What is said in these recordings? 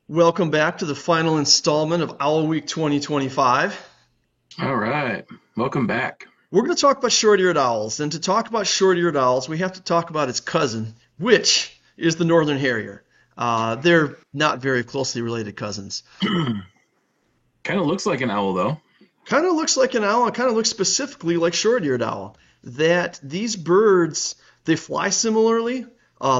Welcome back to the final installment of Owl Week 2025. All right. Welcome back. We're going to talk about short-eared owls, and to talk about short-eared owls, we have to talk about its cousin, which is the northern harrier. They're not very closely related cousins. Kind of looks like an owl, though. Kind of looks like an owl. It kind of looks specifically like short-eared owl. That these birds, they fly similarly,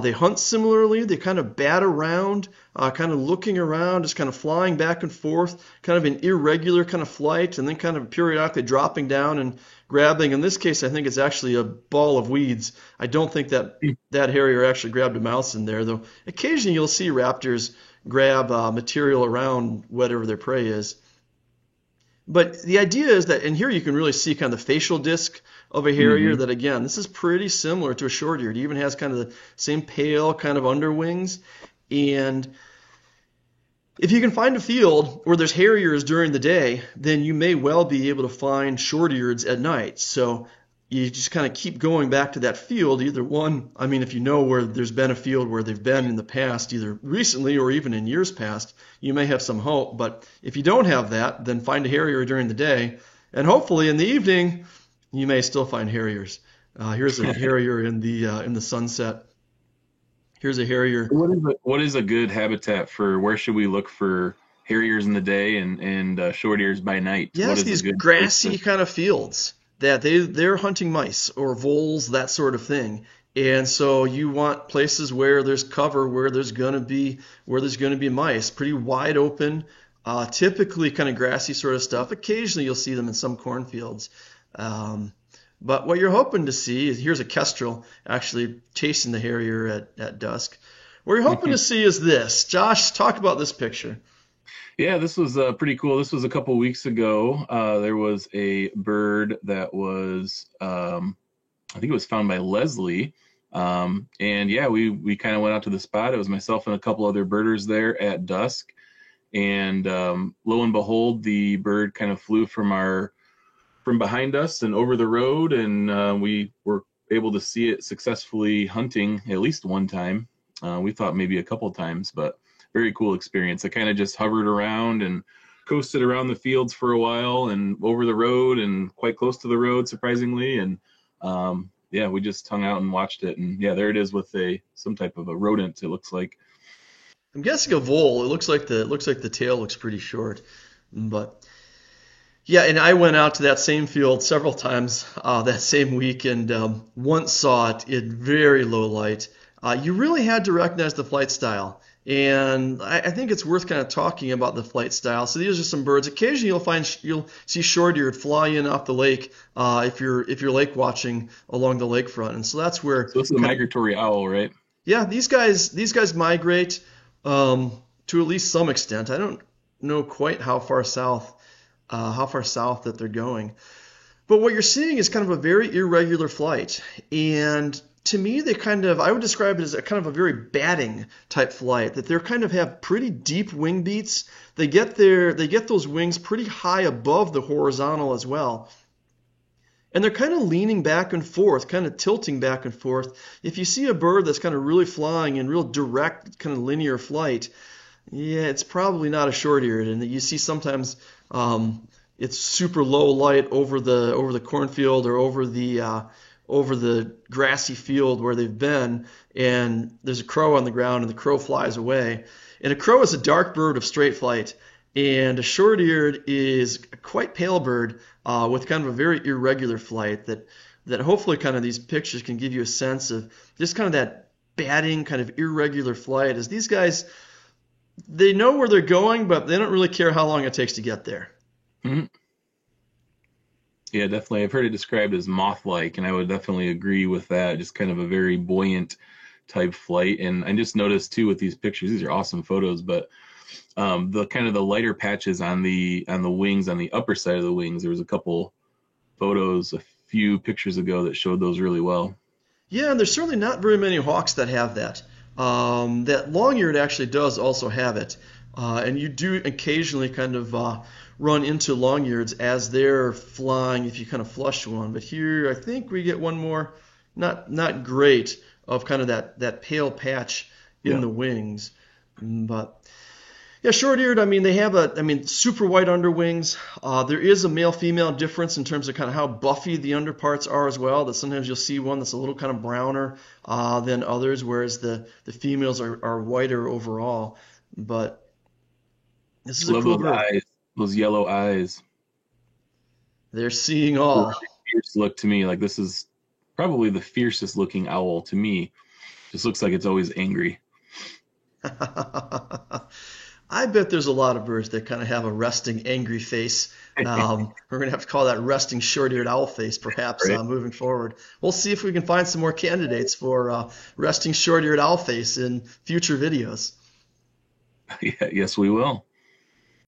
they hunt similarly, they kind of bat around, kind of looking around, just kind of flying back and forth, kind of an irregular kind of flight, and then kind of periodically dropping down and grabbing. In this case, I think it's actually a ball of weeds. I don't think that harrier actually grabbed a mouse in there, though occasionally you'll see raptors grab material around whatever their prey is. But the idea is that, and here you can really see kind of the facial disc of a harrier, Hmm. that again, this is pretty similar to a short ear. It even has kind of the same pale kind of underwings. And if you can find a field where there's harriers during the day, then you may well be able to find short-eareds at night. So you just kind of keep going back to that field. Either one, I mean, if you know where there's been a field where they've been in the past, either recently or even in years past, you may have some hope. But if you don't have that, then find a harrier during the day, and hopefully in the evening, you may still find harriers. Here's a harrier in the sunset. Here's a harrior. What is a good habitat for where should we look for harriers in the day and short ears by night? What Yes, is a these good place grassy to? kind of fields that they're hunting mice or voles, that sort of thing. And so you want places where there's cover, where there's gonna be mice, pretty wide open, typically kind of grassy sort of stuff. Occasionally you'll see them in some cornfields. Um, but what you're hoping to see is here's a kestrel actually chasing the harrier at dusk. What you're hoping to see is this. Josh, talk about this picture. Yeah, this was pretty cool. This was a couple weeks ago. There was a bird that was, I think it was found by Leslie. And yeah, we kind of went out to the spot. It was myself and a couple other birders there at dusk. And lo and behold, the bird kind of flew from behind us and over the road, and we were able to see it successfully hunting at least one time. We thought maybe a couple times, but very cool experience. I kind of just hovered around and coasted around the fields for a while and over the road and quite close to the road, surprisingly. And yeah, we just hung out and watched it. And yeah, there it is with a some type of a rodent. It looks like. I'm guessing a vole. It looks like the tail looks pretty short, but yeah. And I went out to that same field several times that same week, and once saw it in very low light. You really had to recognize the flight style, and I think it's worth kind of talking about the flight style. So these are some birds. Occasionally you'll see short-eared fly in off the lake if you're lake watching along the lakefront, and so that's where So this is a kind of migratory owl, right? yeah, these guys migrate to at least some extent. I don't know quite how far south that they're going. But what you're seeing is kind of a very irregular flight. And to me, I would describe it as a kind of a very batting type flight, that they're kind of have pretty deep wing beats. They get those wings pretty high above the horizontal as well. And they're kind of leaning back and forth, kind of tilting back and forth. If you see a bird that's kind of really flying in real direct, kind of linear flight, yeah, it's probably not a short-eared. And you see sometimes it's super low light over the cornfield or over the grassy field where they've been, and there's a crow on the ground, and the crow flies away. And a crow is a dark bird of straight flight, and a short-eared is a quite pale bird with kind of a very irregular flight that hopefully kind of these pictures can give you a sense of just kind of that batting kind of irregular flight. As these guys, they know where they're going, but they don't really care how long it takes to get there. Mhm. Yeah, definitely. I've heard it described as moth-like, and I would definitely agree with that. Just kind of a very buoyant type flight. And I just noticed too with these pictures, these are awesome photos, but the kind of the lighter patches on the wings, on the upper side of the wings, there was a couple photos a few pictures ago that showed those really well. Yeah, and there's certainly not very many hawks that have that. That long-eared actually does also have it, and you do occasionally kind of run into long-eareds as they're flying if you kind of flush one. But here, I think we get one more, not great, of kind of that pale patch in Yeah. the wings. But Yeah, short-eared, I mean, they have super white underwings. There is a male-female difference in terms of kind of how buffy the underparts are as well, that sometimes you'll see one that's a little kind of browner than others, whereas the females are whiter overall. But this is a Love cool those bird. eyes, those yellow eyes. They're seeing Really all. fierce look to me. Like this is probably the fiercest looking owl to me. Just looks like it's always angry. I bet there's a lot of birds that kind of have a resting, angry face. We're going to have to call that resting, short-eared owl face, perhaps, Right? moving forward. We'll see if we can find some more candidates for resting, short-eared owl face in future videos. Yeah, yes, we will.